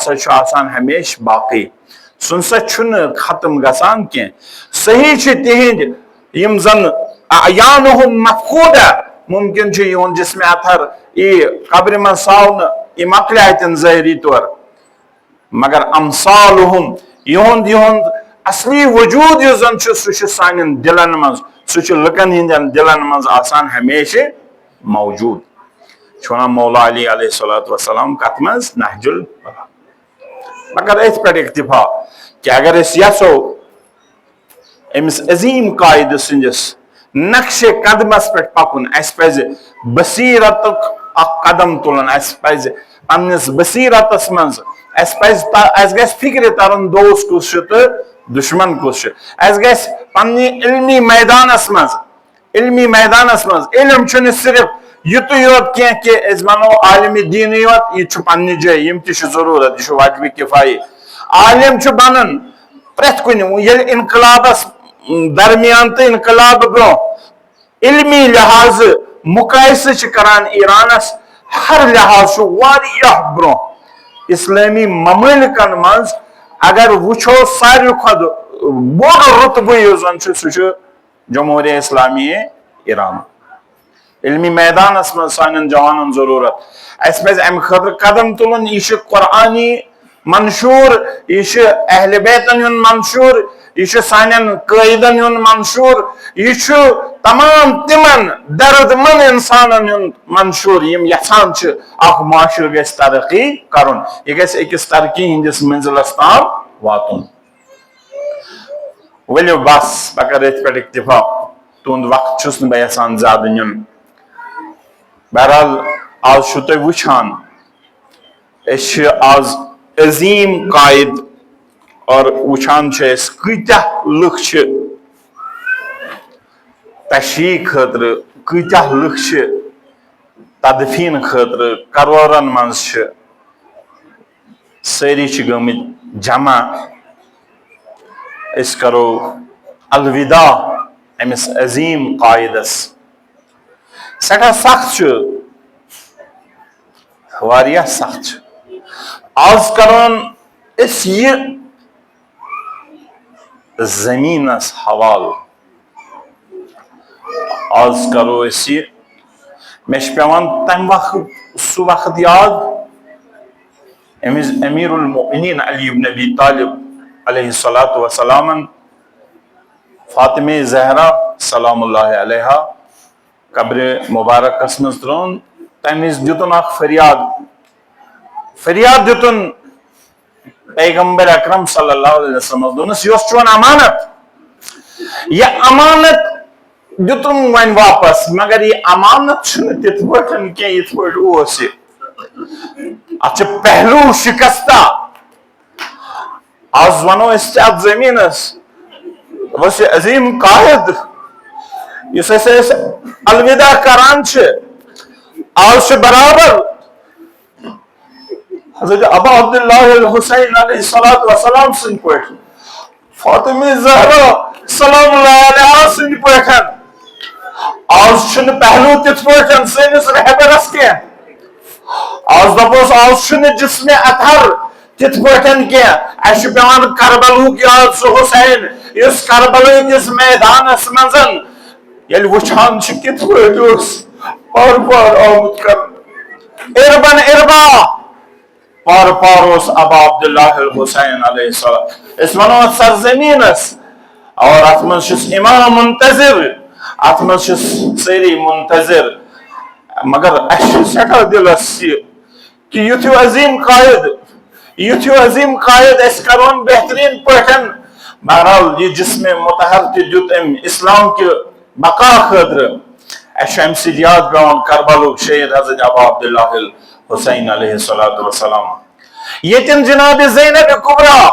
ہمیش باقی سن سا ختم گسان کی صحیح تہند یم زن اعیانہم مفقودہ ممکن یہن جسم اتھر یہ قبر من ساون یہ مکلیتن ظاہری طور مگر امثالہم یہند اصلی وجود یہ زن سہ سان دلن من سہ لکن ہندین دلن من آسان ہمیشہ موجود چھونا مولا علی علیہ الصلوۃ والسلام کت مز نہج البلاغہ مگر ات پہ اکتفا کہ اگر اس یسو امس عظیم قائد سندس نقش قدمس پہ پکن اس پز بصیرت اخ قدم تلن اس پز پنس بصیرتس من اس گژھِ فکر ترن دوست کس تو دشمن کس اس گژھِ پننہِ علمی میدانس منٛز علم چھُنہٕ صرف یُتُے یوت کینٛہہ کہ أسۍ ونو عالم دینٕے یوت یہِ چھُ پننہِ جایہِ یِم تہِ چھِ ضروٗرت یہِ چھُ واجبِ کِفایہِ عالم چھُ بنُن پرٛٮ۪تھ کُنہِ ییٚلہِ انقلابس درمیان تہٕ انقلاب برونٛہہ علمی لحاظہٕ مقایسہٕ چھِ کران ایرانس ہر لحاظ چھُ واریاہ برونٛہہ اسلٲمی ممٲلکن منٛز اگر وٕچھو ساروی کھۄتہٕ بوٚڑ رُتبہٕ یُس زن چھُ سُہ چھُ جمہوریہ اسلامیہ ایران علمی میدانس منٛز سانٮ۪ن جوانن ضروٗرت اسہِ پزِ امہِ خٲطرٕ قدم تُلُن یہِ چھُ قرآنی منشور یہ اہل بیتن ہند منشور یہ سانن قائدن ہند منشور یہ تمام تمن درد مند انسانن ہند منشور یم یژھان اخ معاشرٕ گژھِ ترقی کرن یہ گژھِ أکِس ترقی ہندس منزلس تام واتن ؤلِو بس بہٕ کرٕ أتھۍ پٮ۪ٹھ اکتفا تُہُنٛد وقت چھُس نہٕ بہٕ یژھان زیادٕ نیُن بہرحال آز چھُو تُہۍ وٕچھان أسۍ چھِ آز عظیم قائد اور وچھان کتیاہ لُکھ چھِ تشریح خاطر کتیاہ لُکھ چھِ تدفین خاطر کرورن منٛز چھِ سٲری چھِ گٔمٕتۍ جمع أسۍ کرو الوداع أمِس عظیم قائدس سٮ۪ٹھاہ سخت چھُ واریاہ سخت چھُ آز کرون أسۍ یہِ زٔمیٖنس حوالہٕ آز کرو أسۍ یہِ مےٚ چھُ پیوان تمہِ وقت سُہ وقت یاد أمِس امیر المؤمنین علی ابن ابی طالب علیہ الصلاۃ وسلامن فاطمہ زہرا سلام اللہ علیہا قبرِ مبارکس منٛز ترٛووُن تمہِ وِزِ دِتُن اکھ فریاد دِتُن پیغمبر اکرم صلی اللہ علیہ وسلم دوٚپنس یہِ اوس چون امانت یہِ امانت دِتُن وۄنۍ واپس مگر یہِ امانت چھُنہٕ تِتھ پٲٹھۍ کینٛہہ یِتھ پٲٹھۍ اوس یہِ اتھ چھِ پہلوٗ شکستہ آز ونو أسۍ اتھ زٔمیٖنس دوٚپُس یہِ عظیٖم قائد یُس أسۍ الوداع کران چھِ آز چھُ برابر حضرت ابا عبداللہ الحسین علیہ الصلاۃ وسلام سٕنٛدۍ پٲٹھۍ فاطمہ زہرا سلام اللہ علیہا سٕنٛدۍ پٲٹھۍ آز چھُنہٕ پہلوٗ تِتھ پٲٹھۍ سٲنِس رہبرس کینٛہہ آز دپوس آز چھُنہٕ جسمِ اطہر تِتھ پٲٹھۍ کینٛہہ اسہِ چھُ پیوان کربلہُک یاد سُہ حُسین یُس کربلہٕ کِس میدانس منٛز ییٚلہِ وٕچھان چھِ کِتھ پٲٹھۍ اوس پار پار آمُت کرنہٕ اربن اربا پار پار اوس ابا عبداللہ الحسین علیہ السلام أسۍ ونو اتھ سرزمیٖنس اور اتھ منٛز چھُس امام منتظر اتھ منٛز چھِ سٲری منتظر مگر اسہِ چھُ سٮ۪ٹھاہ دِلس یہِ کہِ یُتھ ہیوٗ عظیٖم قائد أسۍ کرون بہتریٖن پٲٹھۍ بہرحال یہِ جسمِ مطہر تہِ دیُت أمۍ اسلام کہِ بقا خٲطرٕ اسہِ چھُ امہِ سۭتۍ یاد پیوان کربلُک شہید حضرت ابا عبداللہ الحسین علیہ الصلاۃ وسلام ییٚتٮ۪ن جناب زینب کبرا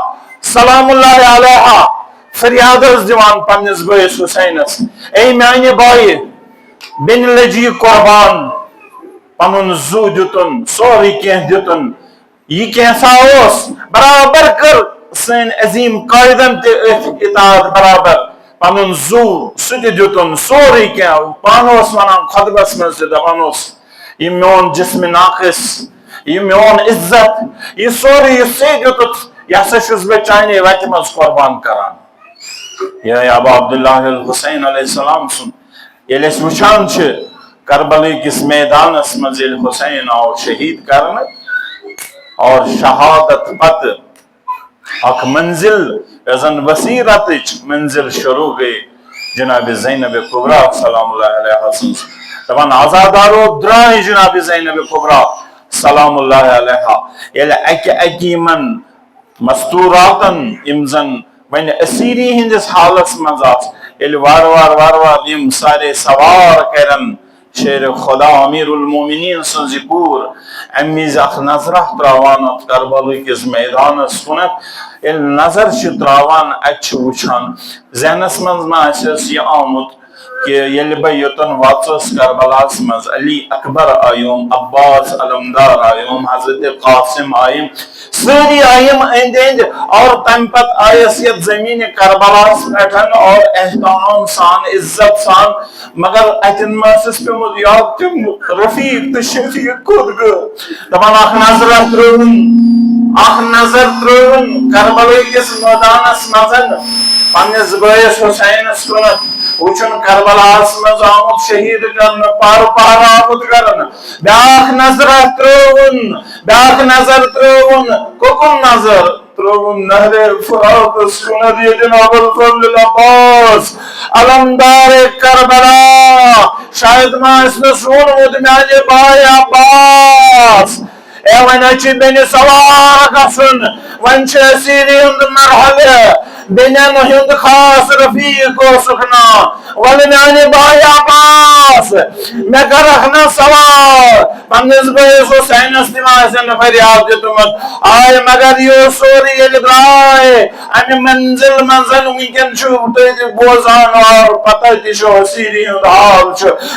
سلام اللہ علیہا فریاد ٲس دِوان پننِس بٲیِس حُسینس اے میانہِ بایہِ بیٚنہِ لٔجہِ یہِ قۄربان پنُن زُو دِتُن سورُے کینٛہہ دِتُن یہِ کینٛژھا اوس برابر کٔر سٲنۍ عظیٖم قائدن تہِ أتھۍ اطاعت برابر پنُن زُو سُہ تہِ دِتُن سورُے کینٛہہ پانہٕ اوس ونان خۄطبس منٛز تہِ دپان اوس یہِ میون جسمِ ناقص یہِ میون عزت یہِ سورُے یُس ژےٚ دِتُتھ یہِ ہسا چھُس بہٕ چانہِ وتہِ منٛز قۄربان کران یہِ ابا عبداللہ الحسین علیہ السلام سُنٛد ییٚلہِ أسۍ وٕچھان چھِ کربلہٕ کِس میدانس منٛز ییٚلہِ حُسین آو شہیٖد کرنہٕ اور شہادت پتہٕ اکھ منزل یۄس زن بصیرتٕچ منزل شروع گٔے جناب زینب کبرا سلام اللہ علیہا سٕنٛز دپان آزادارو درٛاے جناب زینب کبرا سلام اللہ علیہا ییٚلہِ اکہِ یِمن مستوٗراتن یِم زن وۄنۍ أسیٖری ہٕنٛدِس حالس منٛز آسہٕ ییٚلہِ وارٕ وارٕ یِم سارے سوار کرن شیر خدا امیر المومنین سن ذکور امیز اخ نظرہ تراوان کربل کس میدان کنت یل نظر تراوان ات وچان ذہنس من ما یہ آمت کہ یل بہ یوتن واچس کربلاس مز علی اکبر آیوم عباس علمدار آیوم حضرت قاسم آئیم سری آئیم اند اند اور تم پت آیس یت زمین کربلاس پیٹھن اور احترام سان عزت سان مگر اتن مسس پیمت یاد تم رفیق تو شفیق کود گو دپان اخ نظر ترون کربلا کس میدانس مزن پنس بٲیس حسینس کنت وچن کربلاس مز آمت شہید کرن پار پار آمت کرن بیاکھ نظر ترون ککن نظر ترون نہر فراتس کنت یہ جناب الفضل العباس علمدار کربلا شاید ما اس نے سونمت میانہ بھائی عباس اے ون بین سوار گھن ون سیری ہند مرحلہ بینن ہند خاص رفیق سکنا ول میانہ بھائی عباس میں کرکھ نا سوار پنس بٲیس حسینس تم فریاد دتمت آئے مگر یہ سوری یل درائے امہ منزل منزل ونکن تھی بوزان اور پتہ تہ سیری ہند حال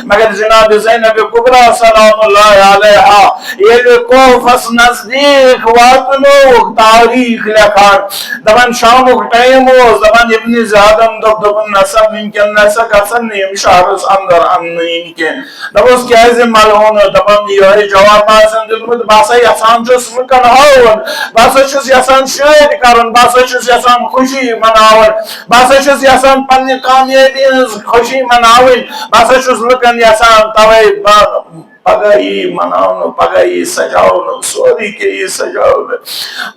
مگر جناب زینب کبریٰ سلام اللہ علیہا یل کوفس نزدیک واتنوک تاریخ لکھان دپان شامک ٹائم دپان ابن زیادم دپن نسا ونکن نسا گژھن یم شہرس اندر ان کی دپس کیازِ ملون دپان یہ جواب آسان دیتمت بہ ہسا یژھان چھس لُکن ہاون بہ ہسا چھس یژھان شٲدۍ کرُن بہ ہسا چھس یژھان خوشی مناون بہ ہسا چھس یژھان پننہِ کامیٲبی ہٕنٛز خوشی مناوٕنۍ بہ ہسا چھس لُکن یژھان توے پگہ یہ مناؤ پگہ یہ سجاؤ سوری کے یہ سجاؤ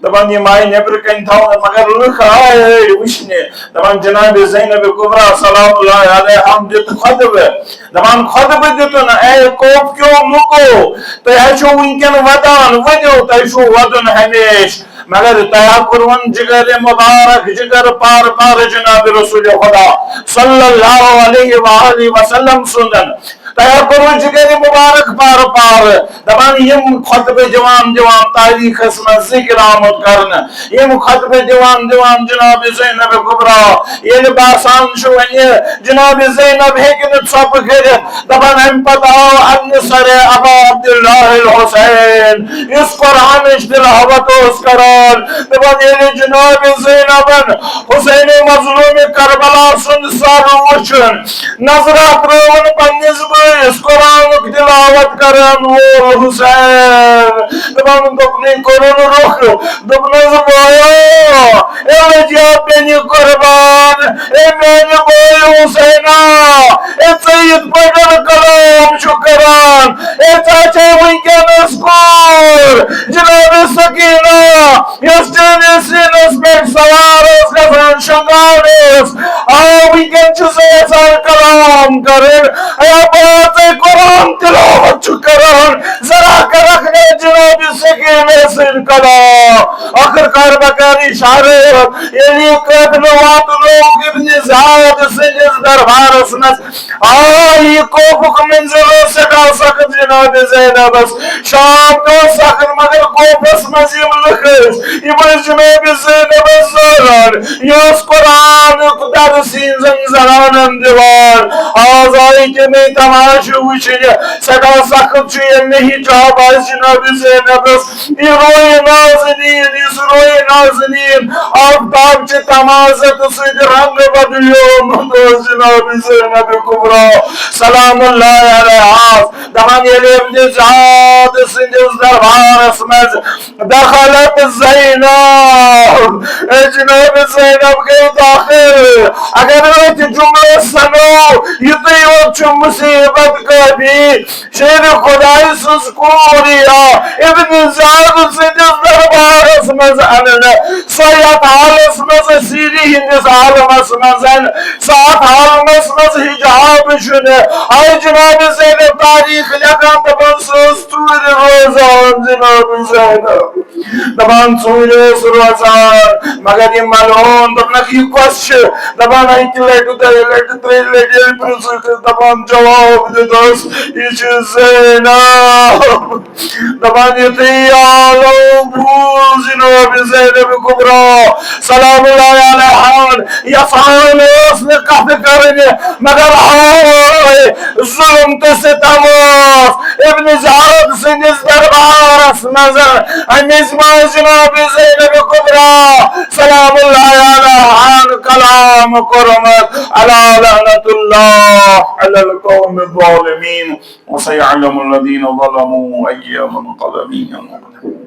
دپان یہ آئی نبر کن تھو مگر لکھ آئے وچھنے دپان جناب زینب کبریٰ سلام اللہ علیہ ہم دت خطبہ دپان خطبہ دتن اے کوپ کیوں لکو تہ چھو ونکن ودان ونیو تہ چھو ودن ہمیش مگر تیا کرون جگر مبارک جگر پار پار جناب رسول خدا صلی اللہ علیہ وآلہ وسلم سندن تیا کرون جگر مبارک پار پار دپان یم خطبہ دیوان تاریخ من ذکر آمد کرن یم خطبہ دیوان جناب زینب کبریٰ یل باسان ونہ جناب زینب ہیکہ ژوپ کرت دپان ام پتہ آو ادنہ سر ابا عبداللہ الحسین اس قرآنچ تلاوت کران دپان یل جناب زینبن حسین مظلوم کربلا سند سر وچن نظرہ ترون پنس بٲیس قرآنک تلاوت کران وول حسین دپان دپنی کرن رخ دپنس بٲیو اے لجیا بینہِ قربان اے میانہِ بٲے حسینا اے ژیت پٲٹھۍ کلام چھُ کران اے ژےٚ چھے ونکیٚنس کور جناب سکینہ یس چٲنِس سیٖنس پٮ۪ٹھ سوار ٲس گژھان شنگان ٲس آ ونکیٚن چھُ سُہ یژھان کلام کرٕنۍ اے بہٕ ژےٚ قرآن تلاوت چھُ کران ذرا کرکھ نے جناب سکینہ سٕنٛدۍ کلام آخر کار بہٕ کرٕ اشارت ییٚلہِ یہِ قٲبلہٕ واتنووُکھ ابن زیاد سٕنٛدِس دربارس منٛز یہِ کوپُک منزل اوس سٮ۪ٹھاہ سخت جناب زینبس شام تہِ اوس سخت مگر کوپس منٛز یم لُکھ ٲسۍ یم ٲسۍ جناب زینبس زوران یہِ اوس قرآنُک درس یِم زنانن دِوان آز آیہِ تِمے تماشہٕ وٕچھنہِ سٮ۪ٹھاہ سخت چھُ ییٚلہِ نہٕ حجاب آسہِ جناب زینبس یہِ رویہِ نازنیٖن یُس رویہِ نازنیٖن آفتاب چہِ تمازت سۭتۍ رنٛگ بدلیومُت اوس جناب زینب کبریٰ سلام اللہ علیہا دپان ییٚلہِ ابن زیاد سٕنٛدِس دربارس منٛز دخلت زینب جناب زینب گٔے داخل اگر أتھۍ جملس سنو یُتُے یوت چھُ مصیبت کٲفی شیر خداے سٕنٛز کوٗر ابن زیاد سٕنٛدِس دربارس منٛز اننہٕ سۄ یتھ حالس منٛز سیٖری ہٕنٛدِس عالمس منٛز سۄ اتھ عالمس منٛز حجاب چھُنہٕ آے جناب زینب تاریخ لیکھان دپان سۄ ٲس ژوٗرِ روزان جناب زینب دپان ژوٗرِ ٲس روزان مگر یہِ ملعوٗن دوٚپنکھ یہِ کۄس چھِ دپان اکہِ لٹہِ دۄیہِ لٹہِ ترٛیٚیہِ لٹہِ ییٚلہِ پرٛژھُکھ تہٕ دپان جواب دیُتس یہِ چھِ زینب دپان یُتھُے عالم بوٗز جناب زینب کبرا سلام اللہ علیہا یژھان ٲس نہٕ کتھٕ کرٕنہِ مگر ہاے ظلم تہٕ ستم اوس ابن زیاد سٕنٛدِس دربارس منٛز أمِس منٛز جناب زینب کبرا سلام اللہ علیہا کلام کوٚرمُت الا لعنت اللہ علی القوم الظالمین وسيعلم الذين ظلموا أي منقلب ينقلبون